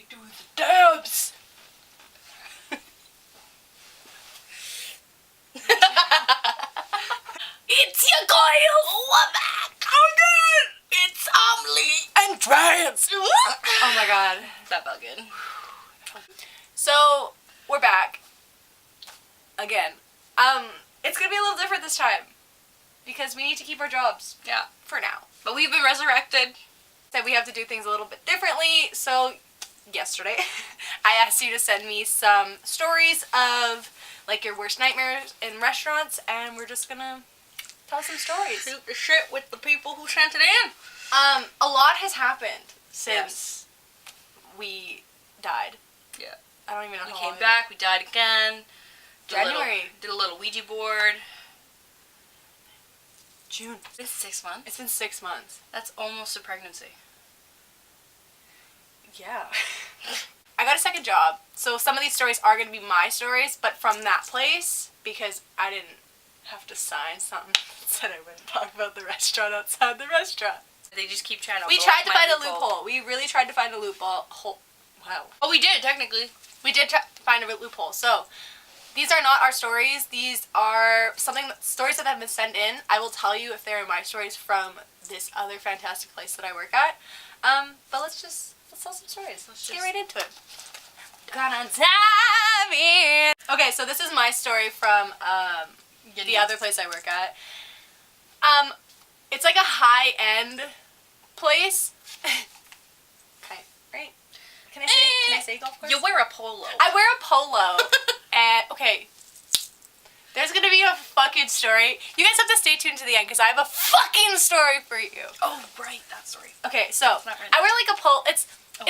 do the dabs. It's your girl. We're back again. It's Amelie and Rant. Oh my god, that felt good. So we're back again. It's gonna be a little different this time because we need to keep our jobs. Yeah, for now. But we've been resurrected. Said we have to do things a little bit differently. So yesterday, I asked you to send me some stories of like your worst nightmares in restaurants, and we're just gonna tell some stories. Shoot the shit with the people who sent it in. A lot has happened since we died. Yeah. I don't even know how long. We came back, we died again. January. Did a little Ouija board. June. It's been 6 months? It's been 6 months. That's almost a pregnancy. Yeah. I got a second job, so some of these stories are going to be my stories, but from that place, because I didn't have to sign something that said I wouldn't talk about the restaurant outside the restaurant. They just keep trying to We tried to find a loophole. We really tried to find a loophole. Wow. Oh, we did, technically. We did try to find a loophole. So, these are not our stories. These are stories that have been sent in. I will tell you if they're my stories from this other fantastic place that I work at. But let's tell some stories. Let's get right into it. Gonna dive in. Okay, so this is my story from the other place I work at. It's like a high-end place. Okay, right? Can I say golf course? You wear a polo. I wear a polo. And, okay. There's gonna be a fucking story. You guys have to stay tuned to the end because I have a fucking story for you. Oh, right, that story. Okay, so I wear like a polo. It's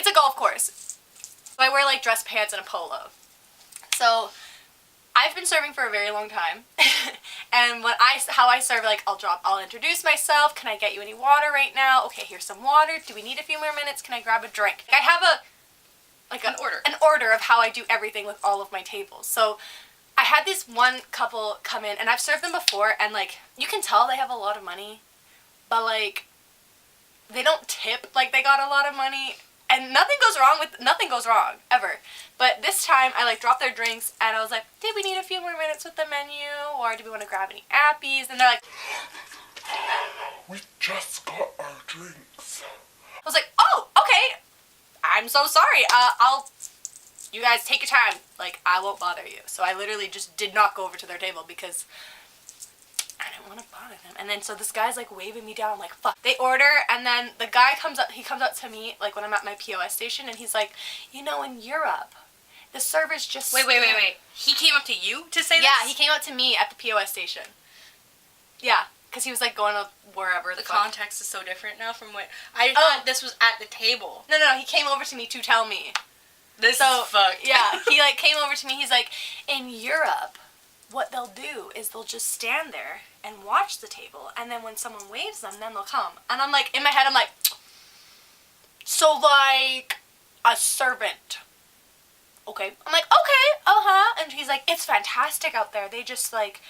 a golf course. So I wear like dress pants and a polo. So I've been serving for a very long time. And how I serve, like I'll introduce myself. Can I get you any water right now? Okay, here's some water. Do we need a few more minutes? Can I grab a drink? I have an order of how I do everything with all of my tables. So I had this one couple come in, and I've served them before, and like you can tell they have a lot of money, but like they don't tip like they got a lot of money, and nothing goes wrong ever. But this time I like dropped their drinks, and I was like, did we need a few more minutes with the menu, or do we want to grab any appies? And they're like, we just got our drinks. I was like, oh, okay. I'm so sorry. You guys take your time. Like, I won't bother you. So I literally just did not go over to their table because I didn't want to bother them. And then so this guy's like waving me down. I'm like, fuck. They order, and then the guy comes up to me like when I'm at my POS station, and he's like, you know, in Europe, the servers just Wait. He came up to you to say this? Yeah, he came up to me at the POS station. Yeah. Because he was like going up wherever. The context is so different now from what I thought this was at the table. No, he came over to me to tell me. This is fucked. Yeah, he like came over to me. He's like, in Europe, what they'll do is they'll just stand there and watch the table, and then when someone waves them, then they'll come. And I'm like, in my head, I'm like, so like a servant. Okay. I'm like, okay, and he's like, it's fantastic out there. They just like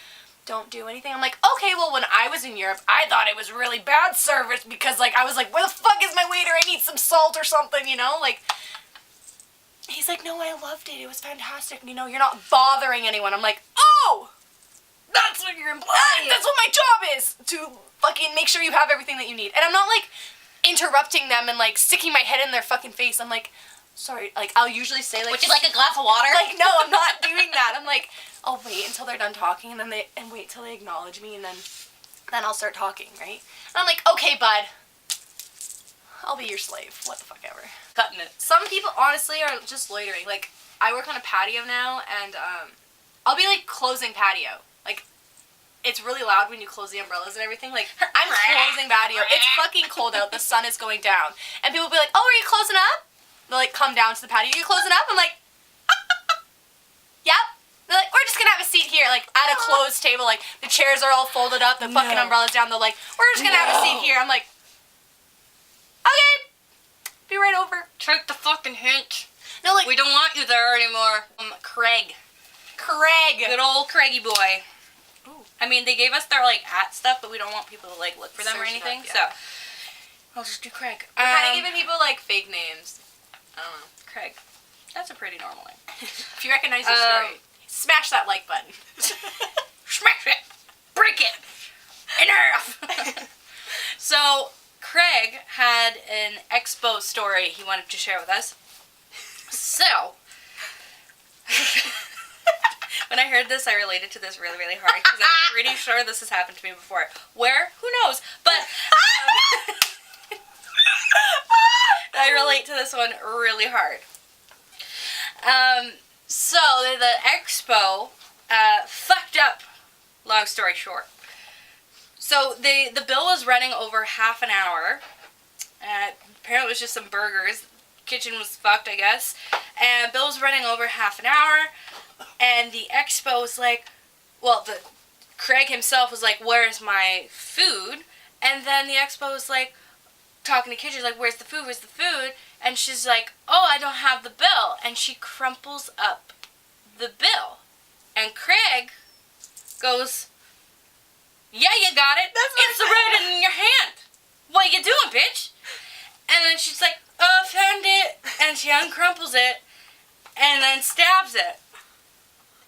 don't do anything. I'm like, okay, well, when I was in Europe, I thought it was really bad service because, like, I was like, where the fuck is my waiter? I need some salt or something, you know? Like, he's like, no, I loved it. It was fantastic. You know, you're not bothering anyone. I'm like, oh! That's what you're implying. That's what my job is! To fucking make sure you have everything that you need. And I'm not, like, interrupting them and, like, sticking my head in their fucking face. I'm like, sorry. Like, I'll usually say, like... Would you like a glass of water? Like, no, I'm not doing that. I'm like... I'll wait until they're done talking, and then wait till they acknowledge me, and then I'll start talking, right? And I'm like, okay, bud, I'll be your slave. What the fuck ever. Cutting it. Some people honestly are just loitering. Like, I work on a patio now, and I'll be like closing patio. Like, it's really loud when you close the umbrellas and everything. Like, I'm closing patio. It's fucking cold out. The sun is going down, and people will be like, oh, are you closing up? They'll like come down to the patio. Are you closing up? I'm like, yep. They're like, we're just gonna have a seat here, like, at a closed table, like, the chairs are all folded up, the fucking umbrella's down, they're like, we're just gonna have a seat here. I'm like, okay, be right over. Take the fucking hint. No, like, we don't want you there anymore. Craig. Good old Craigie boy. Ooh. I mean, they gave us their, like, at stuff, but we don't want people to, like, look for them or anything, so I'll just do Craig. We're kind of giving people, like, fake names. I don't know. Craig. That's a pretty normal name. If you recognize the story, smash that like button. Smash it! Break it! Enough! So, Craig had an expo story he wanted to share with us. So, when I heard this, I related to this really, really hard because I'm pretty sure this has happened to me before. Where? Who knows? But I relate to this one really hard. So the expo fucked up. Long story short. So the bill was running over half an hour. Apparently it was just some burgers. Kitchen was fucked, I guess. And bill was running over half an hour. And the expo was like, Craig himself was like, "Where's my food?" And then the expo was like, talking to Kitchen, like, "Where's the food? Where's the food?" And she's like, "Oh, I don't have the bill." And she crumples up the bill. And Craig goes, "Yeah, you got it. It's right in your hand. What you doing, bitch?" And then she's like, "Oh, I found it." And she uncrumples it and then stabs it.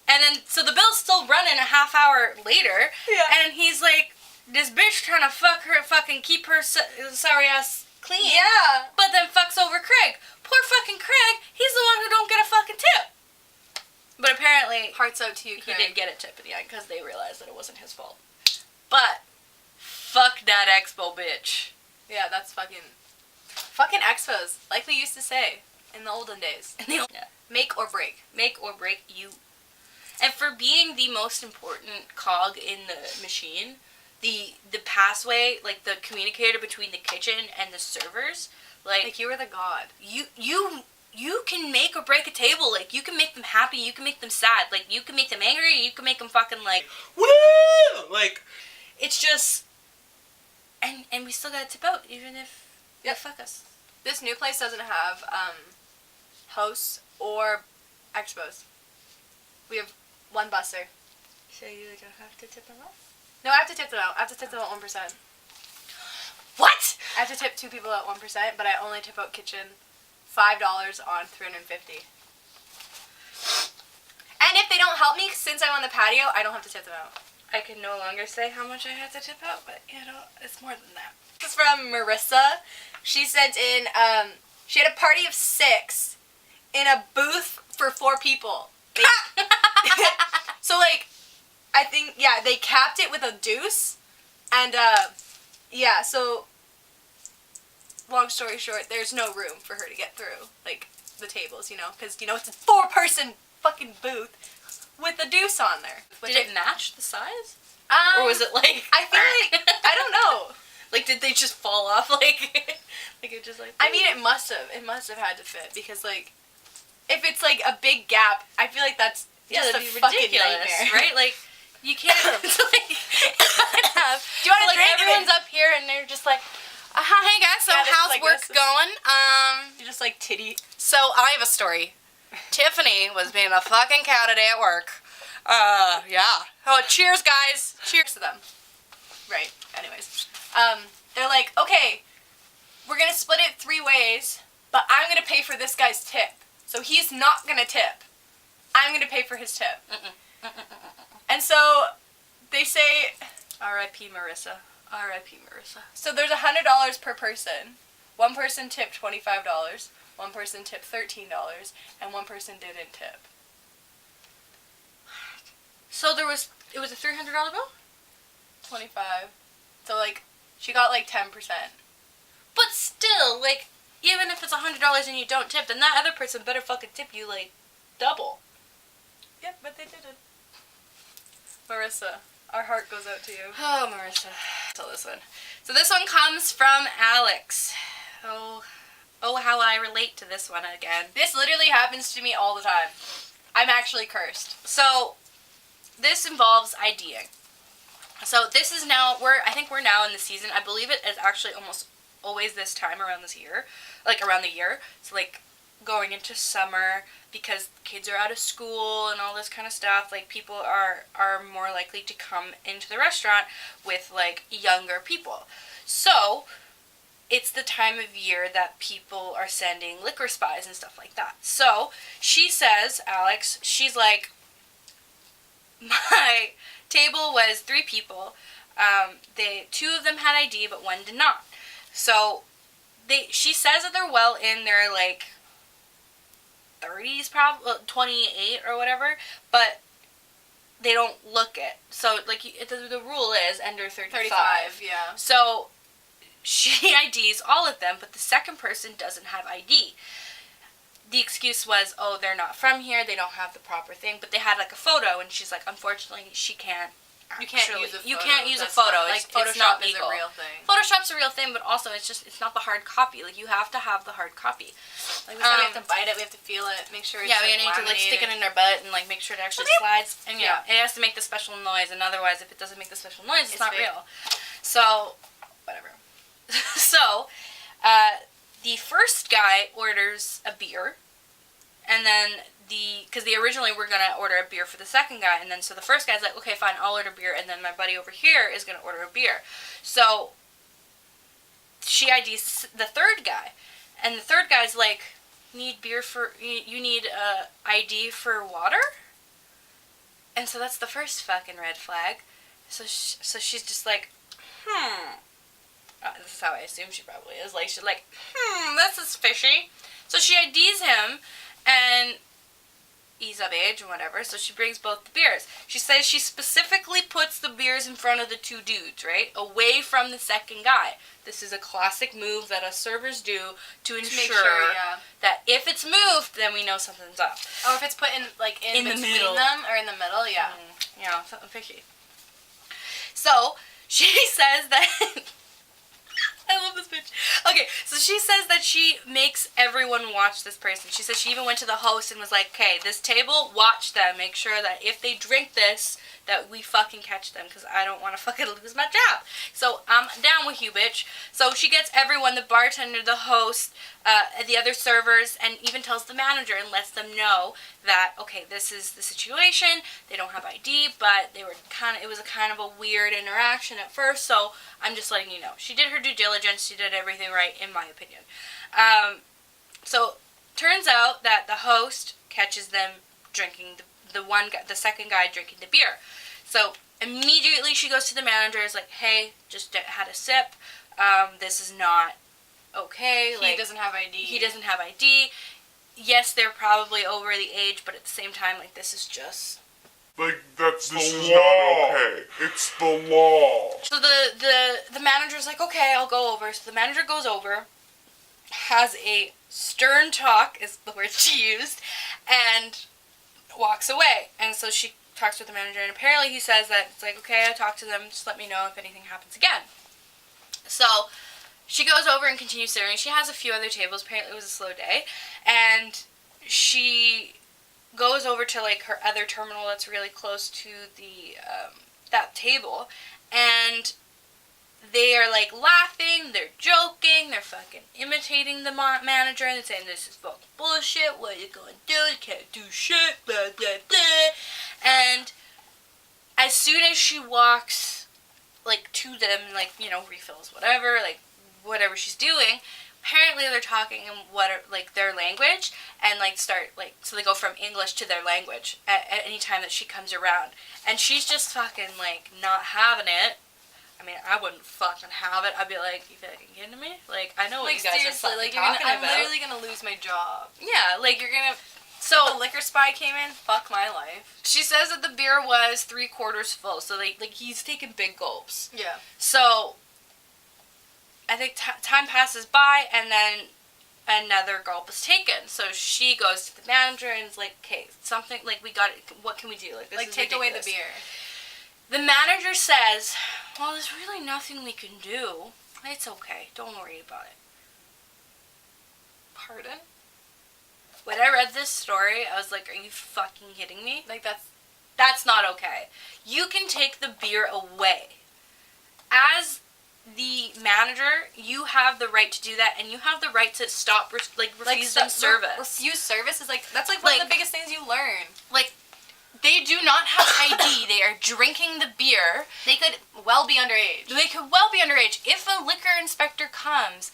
And then, so the bill's still running a half hour later. Yeah. And he's like, this bitch trying to fucking keep her sorry ass clean. Yeah. But then fucks over Craig. Poor fucking Craig. He's the one who don't get a fucking tip. But apparently, hearts out to you, Craig. He did get a tip in the end because they realized that it wasn't his fault. But fuck that expo bitch. Yeah, that's fucking expos, like we used to say in the olden days. Yeah. Make or break. Make or break you. And for being the most important cog in the machine, the passway, like the communicator between the kitchen and the servers, like you were the god. You can make or break a table. Like, you can make them happy, you can make them sad. Like, you can make them angry, you can make them fucking, like, woo! Like, it's just, and we still gotta tip out, even if they fuck us. This new place doesn't have, hosts or expos. We have one busser. So you don't have to tip them out? No, I have to tip them out. I have to tip them at 1%. What? I have to tip 2 people at 1%, but I only tip out kitchen $5 on $350. And if they don't help me, since I'm on the patio, I don't have to tip them out. I can no longer say how much I have to tip out, but, you know, it's more than that. This is from Marissa. She sent in, she had a party of 6 in a booth for 4 people. So, like, I think, yeah, they capped it with a deuce. And, yeah, so, long story short, there's no room for her to get through, like, the tables, you know? Because, you know, it's a 4-person fucking booth with a deuce on there. Did it match the size? Or was it, like... I feel like, I don't know. Like, did they just fall off, like... like, it just, like... I mean, it must have. It must have had to fit, because, like, if it's, like, a big gap, I feel like that's just a fucking nightmare. Right? Like, you can't... It's like... Do you want to like, drink? everyone's up here, and they're just like... hey, guys, so how's like work going? You're just, like, titty. So, I have a story. Tiffany was being a fucking cow today at work. Yeah. Oh, cheers, guys. Cheers to them. Right. Anyways. They're like, okay, we're going to split it 3 ways, but I'm going to pay for this guy's tip. So he's not going to tip. I'm going to pay for his tip. And so they say... R.I.P. Marissa. R.I.P. Marissa. So there's $100 per person. One person tipped $25, one person tipped $13, and one person didn't tip. So it was a $300 bill? 25. So, like, she got, like, 10%. But still, like, even if it's $100 and you don't tip, then that other person better fucking tip you, like, double. Yeah, but they didn't. Marissa, our heart goes out to you. Oh, Marissa. So this one comes from Alex. Oh, how I relate to this one again. This literally happens to me all the time. I'm actually cursed. So, this involves IDing. So this is now, I think we're now in the season, I believe it is actually almost always this time around this year, like around the year. So like going into summer, because kids are out of school and all this kind of stuff, like people are more likely to come into the restaurant with like younger people. So it's the time of year that people are sending liquor spies and stuff like that. So she says, Alex, she's like, my table was 3 people. Two of them had ID, but one did not. So she says that they're well in their like 30s, probably 28 or whatever, but they don't look it. So like the rule is under 35. Yeah. So she IDs all of them, but the second person doesn't have ID. The excuse was, oh, they're not from here, they don't have the proper thing, but they had like a photo, and she's like, unfortunately, she can't. You can't use a photo. You can't use a That's photo. not, like, It's Photoshop not is legal. a real thing. Photoshop's a real thing, but also it's not the hard copy. Like, you have to have the hard copy. Like, we said, we have to bite it, we have to feel it, make sure it's Yeah, we like, need to like stick it in their butt and like make sure it actually slides. And yeah, it has to make the special noise, and otherwise, if it doesn't make the special noise, it's not fake. real. So, whatever. So, the first guy orders a beer, and then because they originally were going to order a beer for the second guy, and then so the first guy's like, okay, fine, I'll order beer, and then my buddy over here is going to order a beer. So, she IDs the third guy, and the third guy's like, need beer for, you need ID for water? And so that's the first fucking red flag. So she's just like, this is how I assume she probably is. Like, she's like, this is fishy. So she IDs him, and he's of age and whatever, so she brings both the beers. She says she specifically puts the beers in front of the 2 dudes, right? Away from the second guy. This is a classic move that us servers do to ensure that if it's moved, then we know something's up. Or if it's put in, like, in the between middle. them, or in the middle, yeah. Yeah, something fishy. So, she says that... I love this bitch. Okay, so she says that she makes everyone watch this person. She says she even went to the host and was like, okay, this table, watch them. Make sure that if they drink this, that we fucking catch them, because I don't want to fucking lose my job. So I'm down with you, bitch. So she gets everyone, the bartender, the host, the other servers, and even tells the manager and lets them know that, okay, this is the situation. They don't have ID, but it was a kind of a weird interaction at first, so I'm just letting you know. She did her due diligence. She did everything right, in my opinion. So turns out that the host catches them drinking the second guy drinking the beer. So immediately she goes to the manager, is like, hey, just had a sip. This is not okay. He doesn't have ID. He doesn't have ID. Yes, they're probably over the age, but at the same time, like, this is just... Like, this is not okay. It's the law. So the manager's like, okay, I'll go over. So the manager goes over, has a stern talk, is the word she used, and walks away. And so she talks with the manager, and apparently he says that it's like, okay, I talked to them, just let me know if anything happens again. So she goes over and continues serving. She has a few other tables. Apparently it was a slow day. And she goes over to, like, her other terminal that's really close to the that table, and they are, like, laughing, they're joking, they're fucking imitating the manager, and they're saying, this is fucking bullshit, what are you gonna do, you can't do shit, blah, blah, blah. And as soon as she walks, like, to them, like, you know, refills whatever, like, whatever she's doing, apparently they're talking in their language, and, like, start, like, so they go from English to their language at any time that she comes around. And she's just fucking, like, not having it. I mean, I wouldn't fucking have it. I'd be like, you fucking kidding me? Like, I know what Like, you guys seriously, are fucking like, talking I'm about. literally gonna lose my job. Yeah, like, You're gonna... so If a liquor spy came in, fuck my life. she says that the beer was 3/4 full, so, like, he's taking big gulps. Yeah. So I think time passes by, and then another gulp is taken. So she goes to the manager and is like, okay, something, like, we got it. What can we do? Like, this Like, is take away the ridiculous. beer. The manager says, well, there's really nothing we can do. It's okay. Don't worry about it. Pardon? When I read this story, I was like, are you fucking kidding me? Like, That's not okay. You can take the beer away. As the manager, you have the right to do that, and you have the right to stop, refuse them service. Refuse service is, like, that's, like, one of the biggest things you learn. Like, They do not have ID. They are drinking the beer. They could well be underage. They could well be underage. If a liquor inspector comes,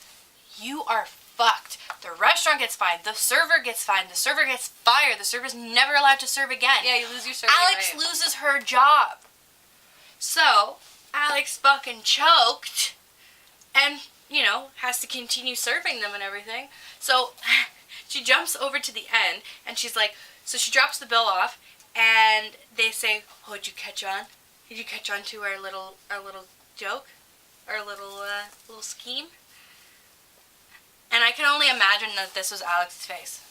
you are fucked. The restaurant gets fined. The server gets fined. The server gets fired. The server's never allowed to serve again. Yeah, you lose your serving Alex right. loses her job. So, Alex fucking choked and, you know, has to continue serving them and everything. So, she jumps over to the end and she's like, so she drops the bill off and they say, oh, did you catch on? Did you catch on to our little joke? Our little scheme? And I can only imagine that this was Alex's face.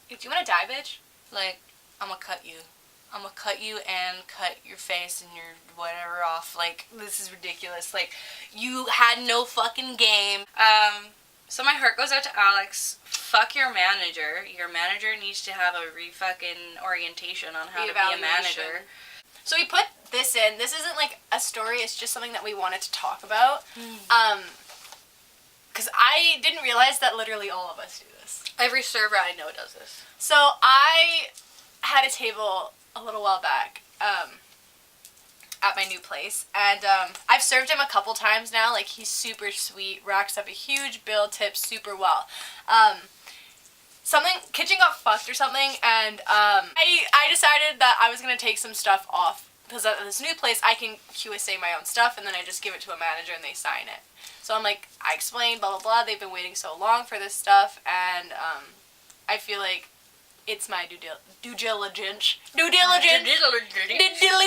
Do you want to die, bitch? Like, I'm gonna cut you. I'm gonna cut you and cut your face and your whatever off. Like, this is ridiculous. Like, you had no fucking game. So my heart goes out to Alex. Fuck your manager. Your manager needs to have a re-fucking orientation on how to be a manager. So we put this in. This isn't like a story. It's just something that we wanted to talk about. Because I didn't realize that literally all of us do this. Every server I know does this. So I had a table a little while back at my new place, and I've served him a couple times now. Like, he's super sweet, racks up a huge bill, tips super well. Kitchen got fucked or something, and I decided that I was gonna take some stuff off because at this new place I can QSA my own stuff, and then I just give it to a manager and they sign it. So I'm like, I explained, blah blah blah. They've been waiting so long for this stuff, and I feel like it's my due diligence, diddly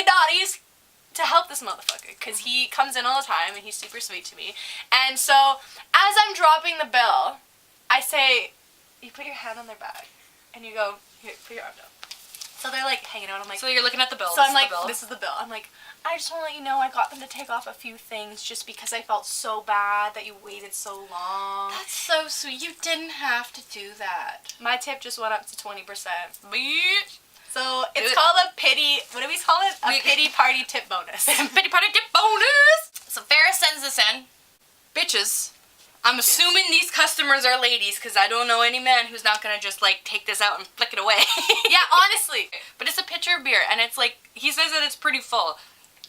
dotties, to help this motherfucker, because he comes in all the time and he's super sweet to me. And so as I'm dropping the bill, I say, you put your hand on their back and you go, here, put your arm down. So they're like hanging out. I'm like, So you're looking at the bill. so I'm like, this is the bill. I'm like, I just want to let you know I got them to take off a few things just because I felt so bad that you waited so long. That's so sweet. You didn't have to do that. My tip just went up to 20%. Bitch. So it's called a pity, what do we call it? A pity party tip bonus. Pity party tip bonus! So Farrah sends this in. Bitches. I'm assuming these customers are ladies because I don't know any man who's not gonna just like take this out and flick it away. Yeah, honestly. But it's a pitcher of beer and it's like, he says that it's pretty full.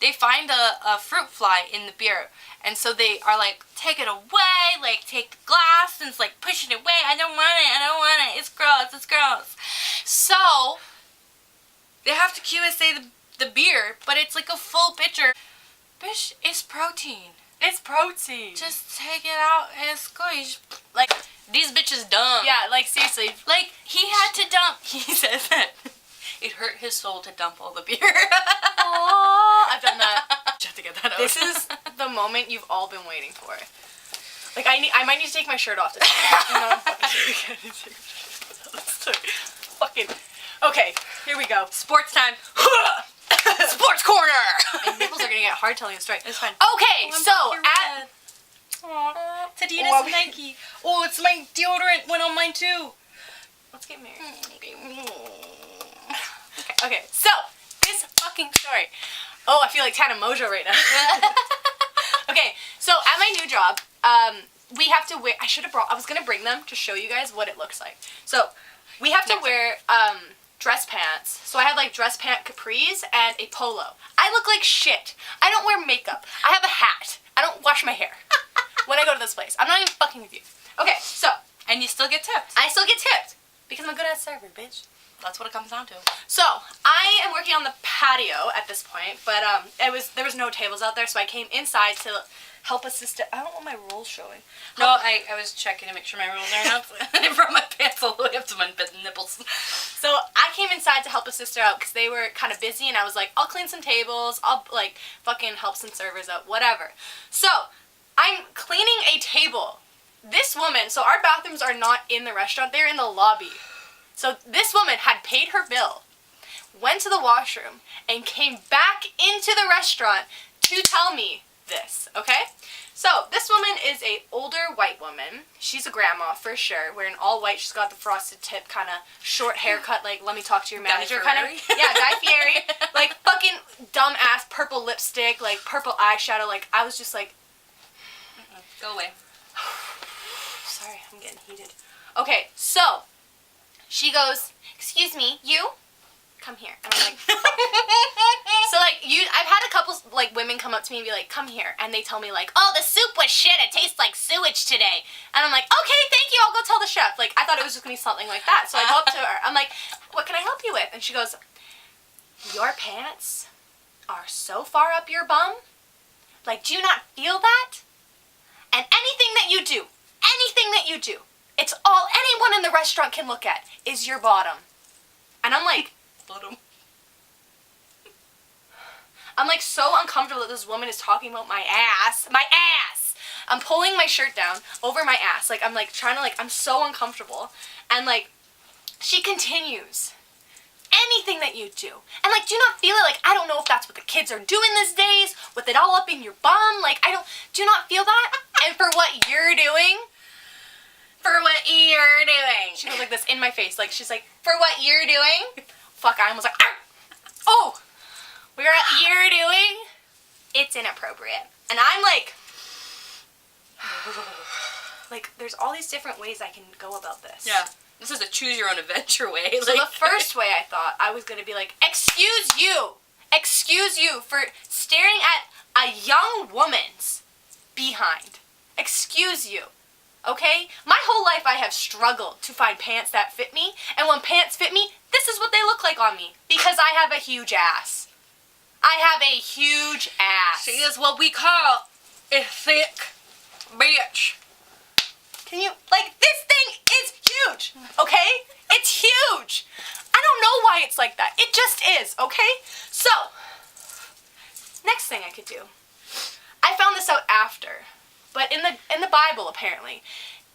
They find a fruit fly in the beer and so they are like, take it away, like take the glass and it's like pushing it away. I don't want it, it's gross. So, they have to QSA the beer, but it's like a full pitcher. Bitch, it's protein. It's protein. Just take it out and squish. Like, these bitches dumb. Yeah, like seriously. Like, he had to dump. He says that it hurt his soul to dump all the beer. Aww, I've done that. Just have to get that out. This is the moment you've all been waiting for. Like, I might need to take my shirt off. Fucking. Okay, here we go. Sports time. Sports corner. My nipples are gonna get hard telling a story. It's fine. Okay, so at. It's Adidas Nike. Oh, it's my deodorant went on mine too. Let's get married. Okay, so this fucking story. Oh, I feel like Tana Mojo right now. Okay, so at my new job, we have to wear. I was gonna bring them to show you guys what it looks like. So we have to wear dress pants. So I have like dress pant capris and a polo. I look like shit. I don't wear makeup. I have a hat. I don't wash my hair when I go to this place. I'm not even fucking with you. Okay, so. And you still get tipped. I still get tipped because I'm a good ass server, bitch. That's what it comes down to. So I am working on the patio at this point, but there was no tables out there, so I came inside to help assist. I don't want my rolls showing. No, I was checking to make sure my rolls are enough. I brought my pants all the way up to my nipples. So I came inside to help a sister out because they were kind of busy, and I was like, I'll clean some tables, I'll like fucking help some servers out, whatever. So I'm cleaning a table. This woman, so our bathrooms are not in the restaurant, they're in the lobby. So this woman had paid her bill, went to the washroom, and came back into the restaurant to tell me this, okay? So this woman is a older white woman. She's a grandma for sure, wearing all white. She's got the frosted tip, kind of short haircut, like let me talk to your manager kind of. Yeah, Guy Fieri. Like fucking dumb ass purple lipstick, like purple eyeshadow. Like I was just like, go away. Sorry, I'm getting heated. Okay, so she goes, excuse me, you? come here. And I'm like, so like I've had a couple like women come up to me and be like, come here, and they tell me like, oh, the soup was shit. It tastes like sewage today. And I'm like, okay, thank you. I'll go tell the chef. Like I thought it was just gonna be something like that. So I go up to her. I'm like, what can I help you with? And she goes, your pants are so far up your bum. Like, do you not feel that? And anything that you do, it's all anyone in the restaurant can look at is your bottom. And I'm like, Bottom. I'm like so uncomfortable that this woman is talking about my ass. My ass! I'm pulling my shirt down over my ass. Like, I'm like trying to like, I'm so uncomfortable. And like, she continues. Anything that you do. And like, do you not feel it? Like, I don't know if that's what the kids are doing these days, with it all up in your bum. Like, do you not feel that? And for what you're doing? For what you're doing. She goes like this in my face. Like, she's like, for what you're doing? Fuck, I almost like, ah! Oh! We're at you're doing? It's inappropriate. And I'm like, there's all these different ways I can go about this. Yeah. This is a choose your own adventure way. So the first way I thought I was going to be like, excuse you for staring at a young woman's behind. Excuse you. Okay? My whole life I have struggled to find pants that fit me, and when pants fit me, this is what they look like on me, because I have a huge ass. I have a huge ass. She is what we call a thick bitch. Can you, like, this thing is huge, okay? It's huge. I don't know why it's like that. It just is, okay? So, next thing I could do. I found this out after, but in the Bible, apparently,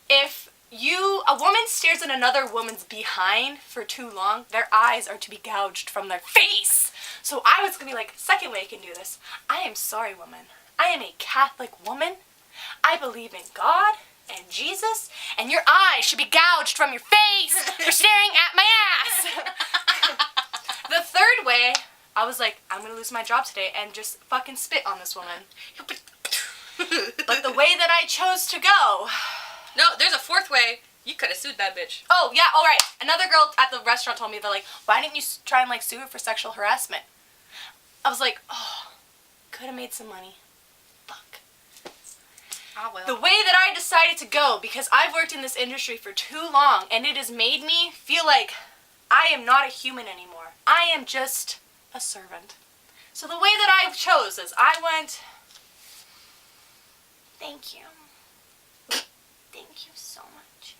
if a woman stares at another woman's behind for too long, their eyes are to be gouged from their face. So I was gonna be like, second way I can do this. I am sorry, woman. I am a Catholic woman. I believe in God and Jesus, and your eyes should be gouged from your face for staring at my ass. The third way, I was like, I'm gonna lose my job today and just fucking spit on this woman. But the way that I chose to go... No, there's a fourth way. You could have sued that bitch. Oh, yeah, alright. Another girl at the restaurant told me, they're like, why didn't you try and, like, sue her for sexual harassment? I was like, oh, could have made some money. Fuck. Ah, well. The way that I decided to go, because I've worked in this industry for too long, and it has made me feel like I am not a human anymore. I am just a servant. So the way that I chose is I went, thank you. Thank you so much.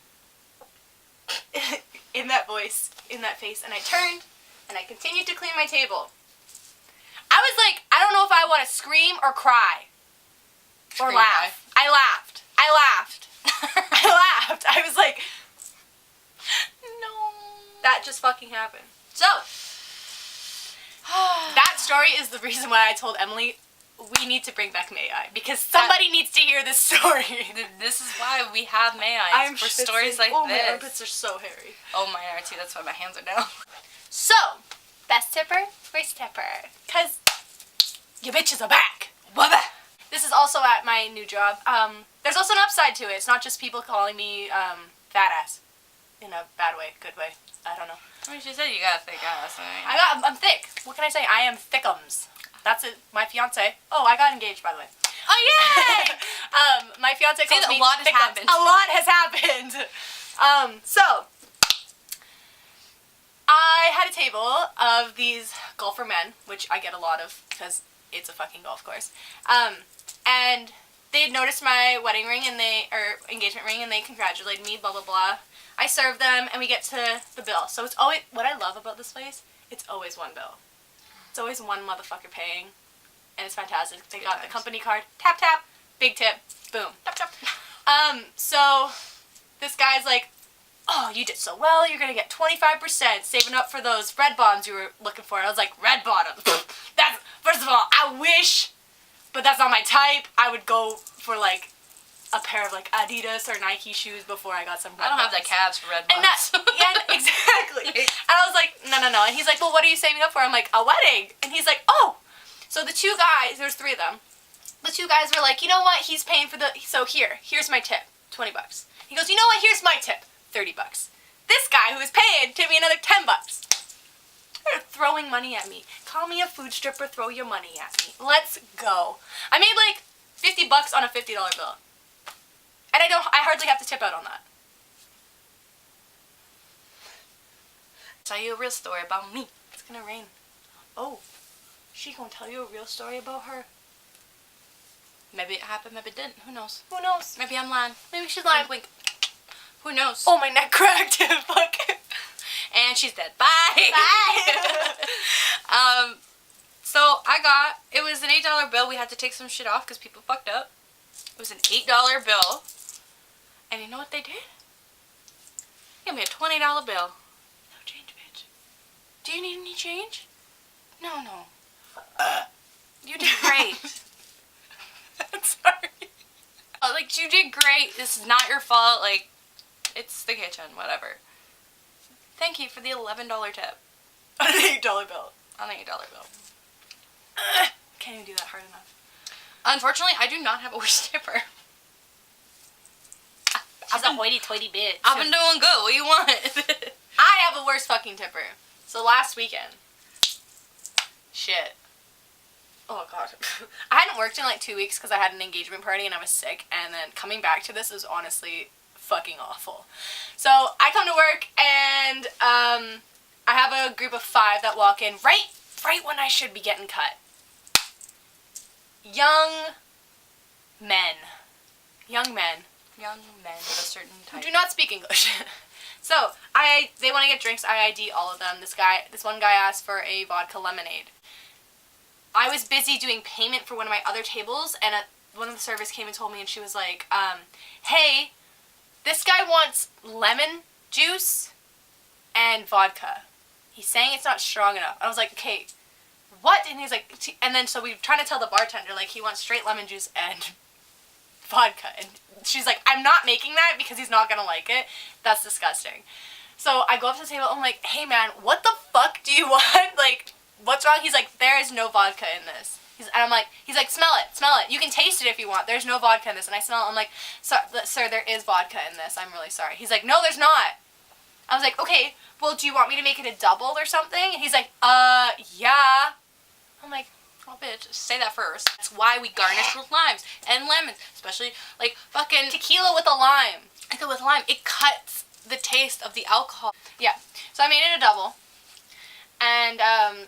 In that voice, in that face, and I turned, and I continued to clean my table. I was like, I don't know if I want to scream or cry. Or Scream, laugh. I laughed. I was like, no. That just fucking happened. So, that story is the reason why I told Emily we need to bring back May I, because somebody needs to hear this story. This is why we have May I for stories like oh, this. My armpits are so hairy. Oh, mine are too. That's why my hands are down. So, best tipper, worst tipper, because your bitches are back. Wabba. This is also at my new job. There's also an upside to it. It's not just people calling me fat ass in a bad way, good way. I don't know. Well, she said you got a thick ass. I'm thick. What can I say? I am thickums. That's it. My fiance. Oh, I got engaged, by the way. Oh, yay! My fiance calls me a lot has thickums. happened. A lot has happened. So, I had a table of these golfer men, which I get a lot of because it's a fucking golf course. And they had noticed my wedding ring or engagement ring, and they congratulated me, blah, blah, blah. I served them, and we get to the bill. So it's always, what I love about this place, it's always one bill. It's always one motherfucker paying, and it's fantastic. They got the company card, tap, tap, big tip, boom. Tap, tap. So this guy's like, oh, you did so well, you're gonna get 25% saving up for those red bottoms you were looking for. And I was like, red bottoms? That's, first of all, I wish, but that's not my type. I would go for like a pair of like Adidas or Nike shoes before I got some red I don't have bottoms. the calves for red And bottoms. yeah, exactly. And I was like, no. And he's like, well, what are you saving up for? I'm like, a wedding. And he's like, oh. So the two guys, there's three of them. The two guys were like, you know what? He's paying for so here's my tip, $20. He goes, you know what? Here's my tip, $30. This guy who is paying tipped me another $10. throwing money at me. Call me a food stripper, throw your money at me. Let's go. I made like $50 on a $50 bill. And I hardly have to tip out on that. Tell you a real story about me. It's gonna rain. Oh, she gonna tell you a real story about her? Maybe it happened, maybe it didn't. Who knows? Who knows? Maybe I'm lying. Maybe she's lying. Wink, wink. Who knows? Oh, my neck cracked. Fuck. And she's dead. Bye. Bye. So it was an $8 bill. We had to take some shit off because people fucked up. It was an $8 bill. And you know what they did? Give me a $20 bill. No change, bitch. Do you need any change? No. You did great. Sorry. Oh, like, you did great. This is not your fault. Like, it's the kitchen. Whatever. Thank you for the $11 tip. On an $8 bill. On the $8 bill. Can't even do that hard enough. Unfortunately, I do not have a worse tipper. She's a hoity-toity bitch. I've been doing good. What do you want? I have a worse fucking tipper. So last weekend. Shit. Oh god. I hadn't worked in like 2 weeks because I had an engagement party and I was sick. And then coming back to this is honestly fucking awful. So I come to work and I have a group of 5 that walk in right when I should be getting cut. Young men Young men of a certain who type. do not speak English. So they want to get drinks. I ID all of them. This one guy asked for a vodka lemonade. I was busy doing payment for one of my other tables, and one of the servers came and told me, and she was like, hey, this guy wants lemon juice and vodka. He's saying it's not strong enough. I was like, okay, what? And he's like, and then so we were trying to tell the bartender, like, he wants straight lemon juice and vodka. And she's like, I'm not making that because he's not going to like it. That's disgusting. So I go up to the table, I'm like, hey man, what the fuck do you want? Like, what's wrong? He's like, there is no vodka in this. He's like, smell it. You can taste it if you want. There's no vodka in this. And I smell it. I'm like, sir, there is vodka in this. I'm really sorry. He's like, no, there's not. I was like, okay, well, do you want me to make it a double or something? And he's like, yeah. I'm like, Oh, bitch, say that first. That's why we garnish with limes and lemons. Especially, like, fucking tequila with a lime. tequila with lime. It cuts the taste of the alcohol. Yeah. So I made it a double. And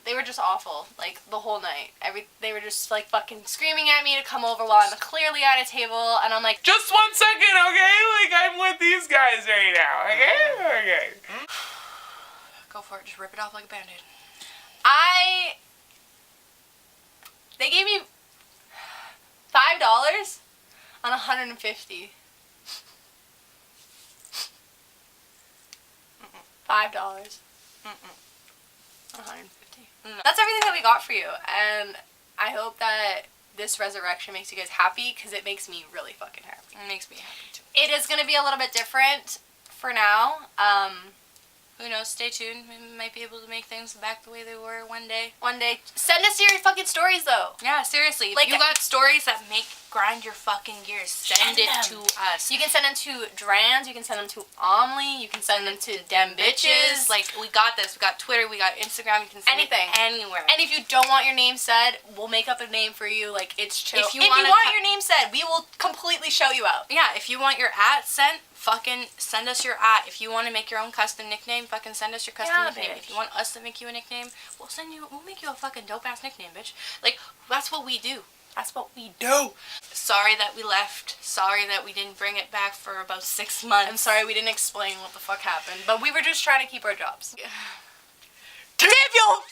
they were just awful, like, the whole night. They were just, like, fucking screaming at me to come over while I'm clearly at a table, and I'm like, Just 1 second, okay? Like, I'm with these guys right now, okay? Okay. Go for it. Just rip it off like a Band-Aid. They gave me $5 on 150. $5. 150. No. That's everything that we got for you, and I hope that this resurrection makes you guys happy, because it makes me really fucking happy. It makes me happy too. It is going to be a little bit different for now. Who knows? Stay tuned. We might be able to make things back the way they were one day. One day, send us your fucking stories though. Yeah, seriously. Like, if you got stories that grind your fucking gears, send it to us. You can send them to Drans, you can send them to Omni, you can send them to Dem Bitches. Like, we got this. We got Twitter, we got Instagram, you can send anything. it anywhere. And if you don't want your name said, we'll make up a name for you. Like, it's chill. If you want your name said, we will completely show you out. Yeah, if you want your sent, fucking send us your @. If you want to make your own custom nickname, fucking send us your custom nickname. Bitch. If you want us to make you a nickname, we'll make you a fucking dope ass nickname, bitch. Like, that's what we do. That's what we do. Sorry that we left. Sorry that we didn't bring it back for about 6 months. I'm sorry we didn't explain what the fuck happened, but we were just trying to keep our jobs. Damn your